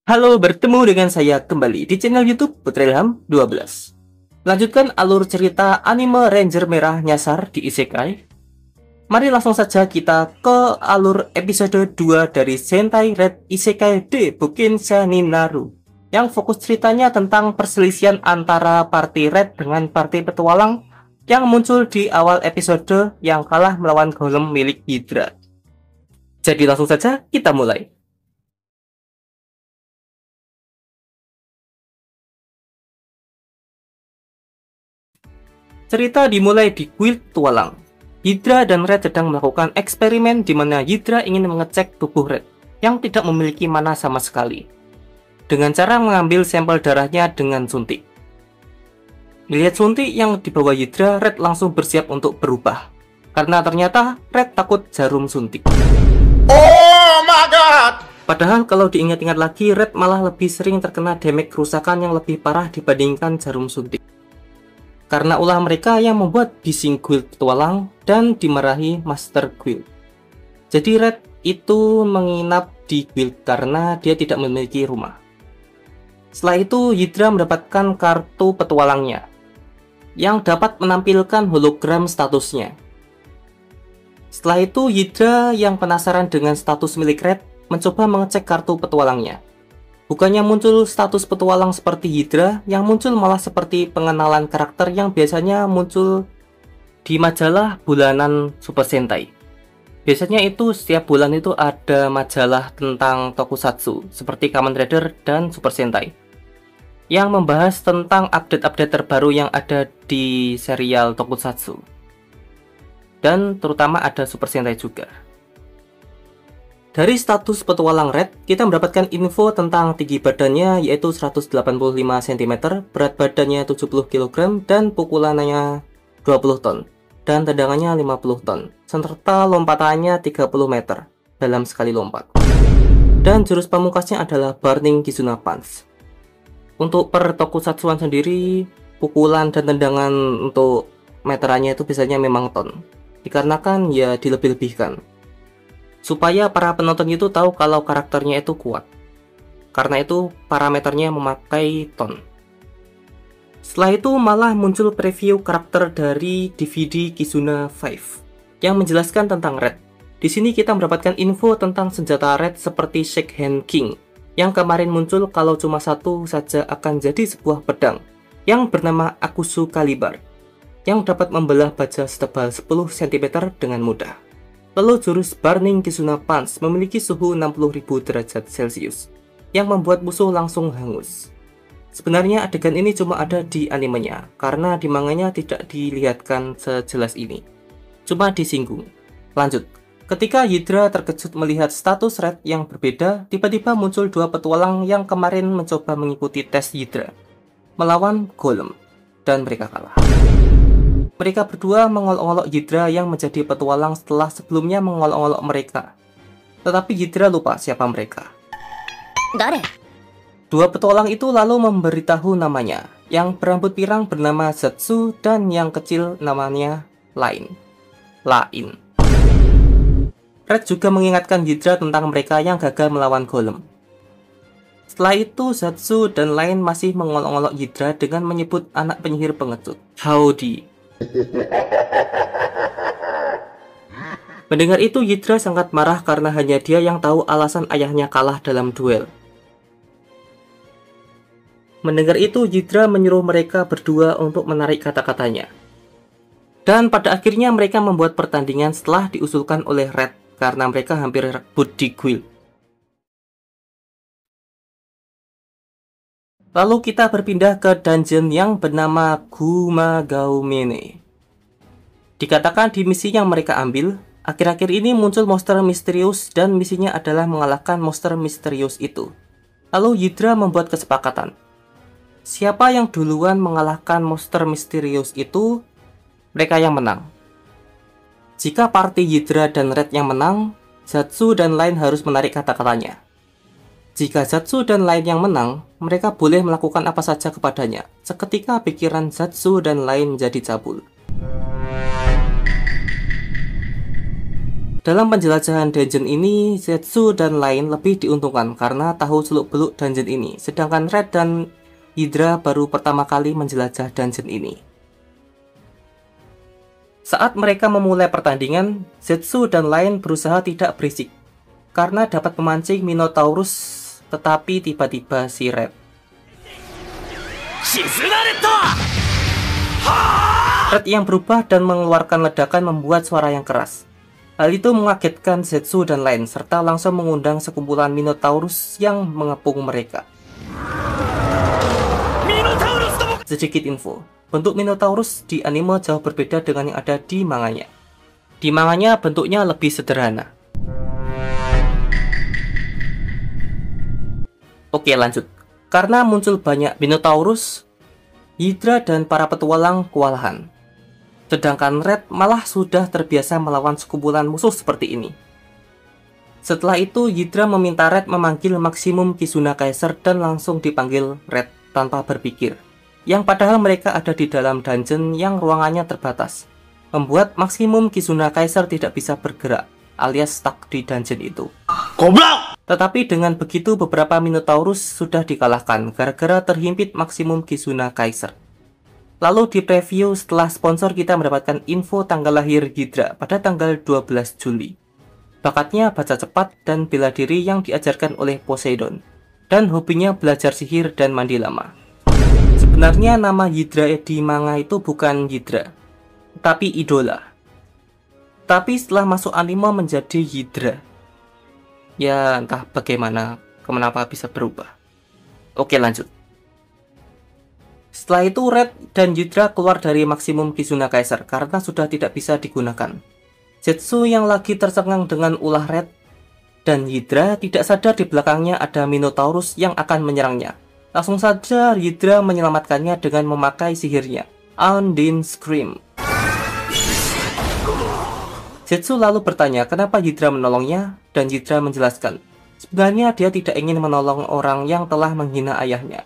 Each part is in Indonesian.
Halo, bertemu dengan saya kembali di channel YouTube Putra Ilham 12. Lanjutkan alur cerita anime Ranger Merah nyasar di Isekai. Mari langsung saja kita ke alur episode 2 dari Sentai Red Isekai de Bukinsha ni Naru, yang fokus ceritanya tentang perselisihan antara party Red dengan party petualang yang muncul di awal episode yang kalah melawan golem milik Hydra. Jadi langsung saja kita mulai. Cerita dimulai di kuil petualang. Hydra dan Red sedang melakukan eksperimen di mana Hydra ingin mengecek tubuh Red yang tidak memiliki mana sama sekali, dengan cara mengambil sampel darahnya dengan suntik. Melihat suntik yang dibawa Hydra, Red langsung bersiap untuk berubah, karena ternyata Red takut jarum suntik. Oh my god! Padahal kalau diingat-ingat lagi, Red malah lebih sering terkena damage kerusakan yang lebih parah dibandingkan jarum suntik, karena ulah mereka yang membuat bising guild petualang dan dimarahi Master Guild. Jadi Red itu menginap di guild karena dia tidak memiliki rumah. Setelah itu Hydra mendapatkan kartu petualangnya yang dapat menampilkan hologram statusnya. Setelah itu Hydra yang penasaran dengan status milik Red mencoba mengecek kartu petualangnya. Bukannya muncul status petualang seperti Hydra, yang muncul malah seperti pengenalan karakter yang biasanya muncul di majalah bulanan Super Sentai. Biasanya itu setiap bulan itu ada majalah tentang tokusatsu seperti Kamen Rider dan Super Sentai, yang membahas tentang update-update terbaru yang ada di serial tokusatsu. Dan terutama ada Super Sentai juga. Dari status petualang Red, kita mendapatkan info tentang tinggi badannya yaitu 185 cm, berat badannya 70 kg, dan pukulannya 20 ton, dan tendangannya 50 ton, serta lompatannya 30 meter dalam sekali lompat. Dan jurus pamungkasnya adalah Burning Kizuna Punch. Untuk per tokusatsuan sendiri, pukulan dan tendangan untuk meterannya itu biasanya memang ton, dikarenakan ya dilebih-lebihkan, supaya para penonton itu tahu kalau karakternya itu kuat. Karena itu parameternya memakai ton. Setelah itu malah muncul preview karakter dari DVD Kizuna 5 yang menjelaskan tentang Red. Di sini kita mendapatkan info tentang senjata Red seperti Shake Hand King yang kemarin muncul kalau cuma satu saja akan jadi sebuah pedang yang bernama Akusu Caliber yang dapat membelah baja setebal 10 cm dengan mudah. Lalu jurus Burning Kizuna Punch memiliki suhu 60.000 derajat Celcius yang membuat musuh langsung hangus. Sebenarnya adegan ini cuma ada di animenya, karena di manganya tidak dilihatkan sejelas ini, cuma disinggung. Lanjut, ketika Hydra terkejut melihat status Red yang berbeda, tiba-tiba muncul dua petualang yang kemarin mencoba mengikuti tes Hydra melawan Golem, dan mereka kalah. Mereka berdua mengolok-olok Hydra yang menjadi petualang setelah sebelumnya mengolok-olok mereka. Tetapi Hydra lupa siapa mereka. Dare? Dua petualang itu lalu memberitahu namanya. Yang berambut pirang bernama Zatsu dan yang kecil namanya Lain. Red juga mengingatkan Hydra tentang mereka yang gagal melawan Golem. Setelah itu Zatsu dan Lain masih mengolok-olok Hydra dengan menyebut anak penyihir pengecut, Howdy. Mendengar itu Hydra sangat marah karena hanya dia yang tahu alasan ayahnya kalah dalam duel. Mendengar itu Hydra menyuruh mereka berdua untuk menarik kata-katanya. Dan pada akhirnya mereka membuat pertandingan setelah diusulkan oleh Red karena mereka hampir rebut di guild. Lalu kita berpindah ke dungeon yang bernama Gumagaumene. Dikatakan di misi yang mereka ambil, akhir-akhir ini muncul monster misterius dan misinya adalah mengalahkan monster misterius itu. Lalu Hydra membuat kesepakatan. Siapa yang duluan mengalahkan monster misterius itu, mereka yang menang. Jika party Hydra dan Red yang menang, Zatsu dan Lain harus menarik kata-katanya. Jika Zatsu dan Lain yang menang, mereka boleh melakukan apa saja kepadanya. Seketika pikiran Zatsu dan Lain menjadi cabul. Dalam penjelajahan dungeon ini, Zetsu dan lain lebih diuntungkan karena tahu seluk-beluk dungeon ini, sedangkan Red dan Hydra baru pertama kali menjelajah dungeon ini. Saat mereka memulai pertandingan, Zetsu dan lain berusaha tidak berisik karena dapat memancing Minotaurus, tetapi tiba-tiba si Red yang berubah dan mengeluarkan ledakan membuat suara yang keras. Hal itu mengagetkan Zetsu dan lain, serta langsung mengundang sekumpulan Minotaurus yang mengepung mereka. Sedikit info, bentuk Minotaurus di anime jauh berbeda dengan yang ada di manganya. Di manganya bentuknya lebih sederhana. Oke, lanjut. Karena muncul banyak Minotaurus, Hydra dan para petualang kewalahan. Sedangkan Red malah sudah terbiasa melawan sekumpulan musuh seperti ini. Setelah itu, Hydra meminta Red memanggil maksimum Kizuna Kaiser dan langsung dipanggil Red tanpa berpikir. Yang padahal mereka ada di dalam dungeon yang ruangannya terbatas, membuat maksimum Kizuna Kaiser tidak bisa bergerak, alias stuck di dungeon itu. Goblok! Tetapi dengan begitu beberapa Minotaurus sudah dikalahkan gara-gara terhimpit maksimum Kizuna Kaiser. Lalu di preview setelah sponsor kita mendapatkan info tanggal lahir Hydra pada tanggal 12 Juli. Bakatnya baca cepat dan bela diri yang diajarkan oleh Poseidon, dan hobinya belajar sihir dan mandi lama. Sebenarnya nama Hydra di manga itu bukan Hydra, tapi idola. Tapi setelah masuk anime menjadi Hydra. Ya entah bagaimana, kenapa bisa berubah. Oke, lanjut. Setelah itu Red dan Hydra keluar dari maksimum Kizuna Kaiser karena sudah tidak bisa digunakan. Zetsu yang lagi tercengang dengan ulah Red dan Hydra tidak sadar di belakangnya ada Minotaurus yang akan menyerangnya. Langsung saja Hydra menyelamatkannya dengan memakai sihirnya, Undine Scream. Zetsu lalu bertanya kenapa Hydra menolongnya, dan Hydra menjelaskan, sebenarnya dia tidak ingin menolong orang yang telah menghina ayahnya.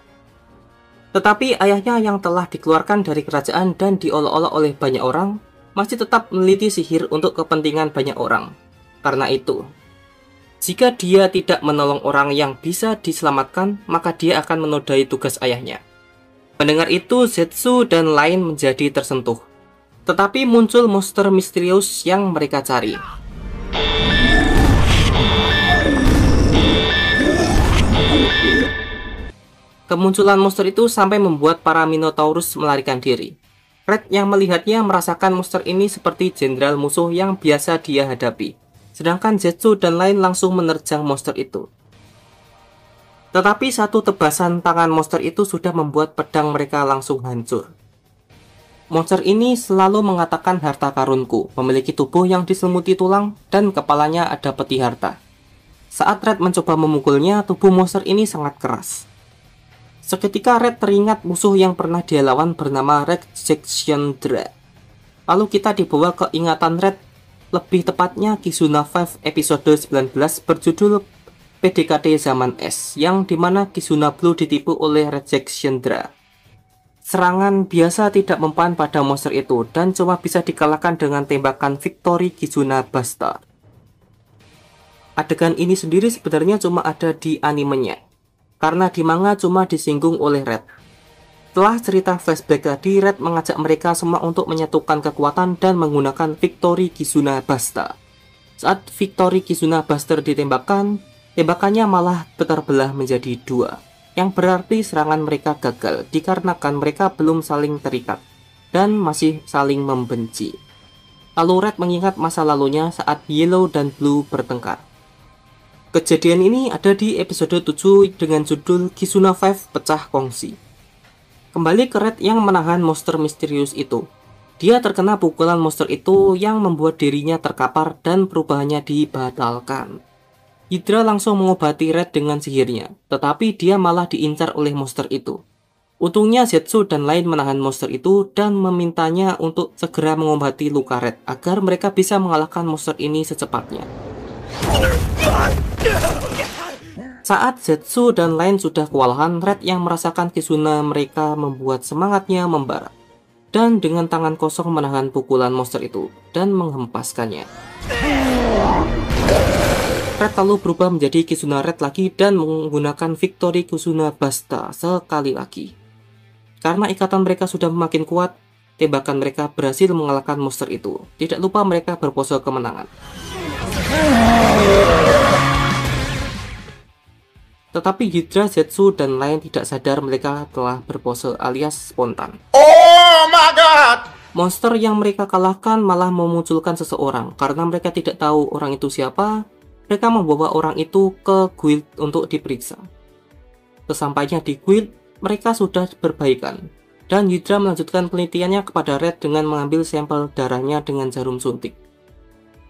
Tetapi ayahnya yang telah dikeluarkan dari kerajaan dan diolok-olok oleh banyak orang, masih tetap meneliti sihir untuk kepentingan banyak orang. Karena itu, jika dia tidak menolong orang yang bisa diselamatkan, maka dia akan menodai tugas ayahnya. Mendengar itu, Zetsu dan lain menjadi tersentuh. Tetapi muncul monster misterius yang mereka cari. Kemunculan monster itu sampai membuat para Minotaurus melarikan diri. Red yang melihatnya merasakan monster ini seperti jenderal musuh yang biasa dia hadapi. Sedangkan Zetsu dan lain langsung menerjang monster itu. Tetapi satu tebasan tangan monster itu sudah membuat pedang mereka langsung hancur. Monster ini selalu mengatakan harta karunku, memiliki tubuh yang diselimuti tulang dan kepalanya ada peti harta. Saat Red mencoba memukulnya, tubuh monster ini sangat keras. Seketika Red teringat musuh yang pernah dia lawan bernama Rejectiondra. Lalu kita dibawa ke ingatan Red, lebih tepatnya Kizuna 5 episode 19 berjudul PDKT Zaman Es, yang dimana Kizuna Blue ditipu oleh Rejectiondra. Serangan biasa tidak mempan pada monster itu dan cuma bisa dikalahkan dengan tembakan Victory Kizuna Bastard. Adegan ini sendiri sebenarnya cuma ada di animenya, karena di manga cuma disinggung oleh Red. Setelah cerita flashback tadi, Red mengajak mereka semua untuk menyatukan kekuatan dan menggunakan Victory Kizuna Bastard. Saat Victory Kizuna Bastard ditembakkan, tembakannya malah terbelah menjadi dua, yang berarti serangan mereka gagal dikarenakan mereka belum saling terikat dan masih saling membenci. Lalu Red mengingat masa lalunya saat Yellow dan Blue bertengkar. Kejadian ini ada di episode 7 dengan judul Kizuna 5 Pecah Kongsi. Kembali ke Red yang menahan monster misterius itu. Dia terkena pukulan monster itu yang membuat dirinya terkapar dan perubahannya dibatalkan. Hydra langsung mengobati Red dengan sihirnya, tetapi dia malah diincar oleh monster itu. Untungnya Zetsu dan lain menahan monster itu dan memintanya untuk segera mengobati luka Red agar mereka bisa mengalahkan monster ini secepatnya. Saat Zetsu dan lain sudah kewalahan, Red yang merasakan Kizuna mereka membuat semangatnya membara, dan dengan tangan kosong menahan pukulan monster itu dan menghempaskannya. Red lalu berubah menjadi Kizuna Red lagi dan menggunakan Victory Kizuna Basta sekali lagi. Karena ikatan mereka sudah makin kuat, tembakan mereka berhasil mengalahkan monster itu. Tidak lupa mereka berpose kemenangan. Tetapi Hydra, Zetsu, dan lain tidak sadar mereka telah berpose alias spontan. Oh my god! Monster yang mereka kalahkan malah memunculkan seseorang. Karena mereka tidak tahu orang itu siapa, mereka membawa orang itu ke guild untuk diperiksa. Sesampainya di guild, mereka sudah berbaikan. Dan Hydra melanjutkan penelitiannya kepada Red dengan mengambil sampel darahnya dengan jarum suntik.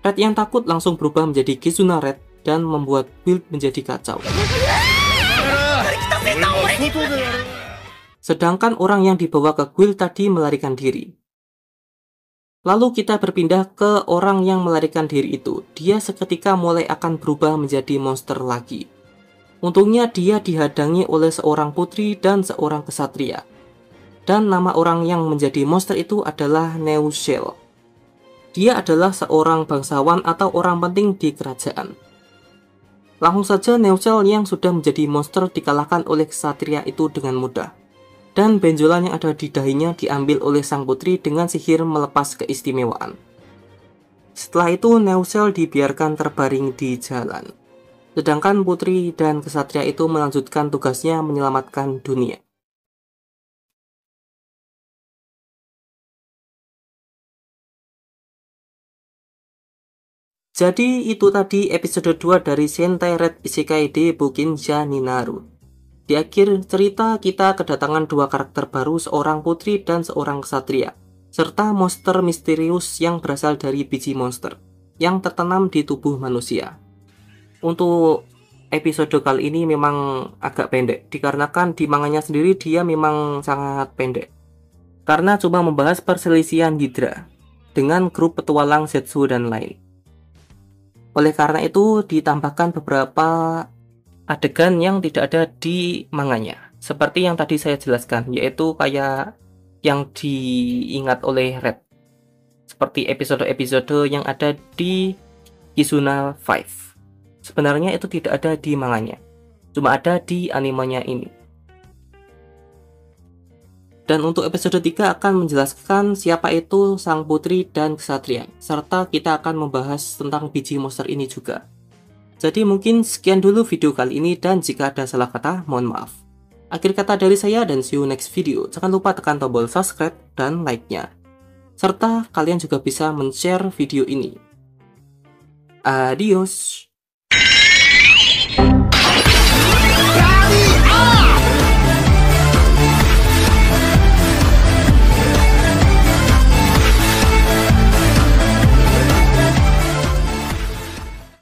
Red yang takut langsung berubah menjadi Kizuna Red dan membuat guild menjadi kacau. Sedangkan orang yang dibawa ke guild tadi melarikan diri. Lalu kita berpindah ke orang yang melarikan diri itu. Dia seketika mulai akan berubah menjadi monster lagi. Untungnya dia dihadang oleh seorang putri dan seorang kesatria. Dan nama orang yang menjadi monster itu adalah Neushel. Dia adalah seorang bangsawan atau orang penting di kerajaan. Langsung saja Neushel yang sudah menjadi monster dikalahkan oleh kesatria itu dengan mudah. Dan benjolan yang ada di dahinya diambil oleh sang putri dengan sihir melepas keistimewaan. Setelah itu Neushel dibiarkan terbaring di jalan. Sedangkan putri dan kesatria itu melanjutkan tugasnya menyelamatkan dunia. Jadi itu tadi episode 2 dari Sentai Red Isekai de Bukinsha ni Naru. Di akhir cerita kita kedatangan dua karakter baru, seorang putri dan seorang ksatria, serta monster misterius yang berasal dari biji monster yang tertanam di tubuh manusia. Untuk episode kali ini memang agak pendek, dikarenakan di manganya sendiri dia memang sangat pendek. Karena cuma membahas perselisihan Hydra dengan grup petualang Zetsu dan lain. Oleh karena itu ditambahkan beberapa adegan yang tidak ada di manganya. Seperti yang tadi saya jelaskan, yaitu kayak yang diingat oleh Red. Seperti episode-episode yang ada di Kizuna 5. Sebenarnya itu tidak ada di manganya. Cuma ada di animenya ini. Dan untuk episode 3 akan menjelaskan siapa itu sang putri dan ksatria. Serta kita akan membahas tentang biji monster ini juga. Jadi mungkin sekian dulu video kali ini dan jika ada salah kata, mohon maaf. Akhir kata dari saya dan see you next video. Jangan lupa tekan tombol subscribe dan like-nya. Serta kalian juga bisa men-share video ini. Adios.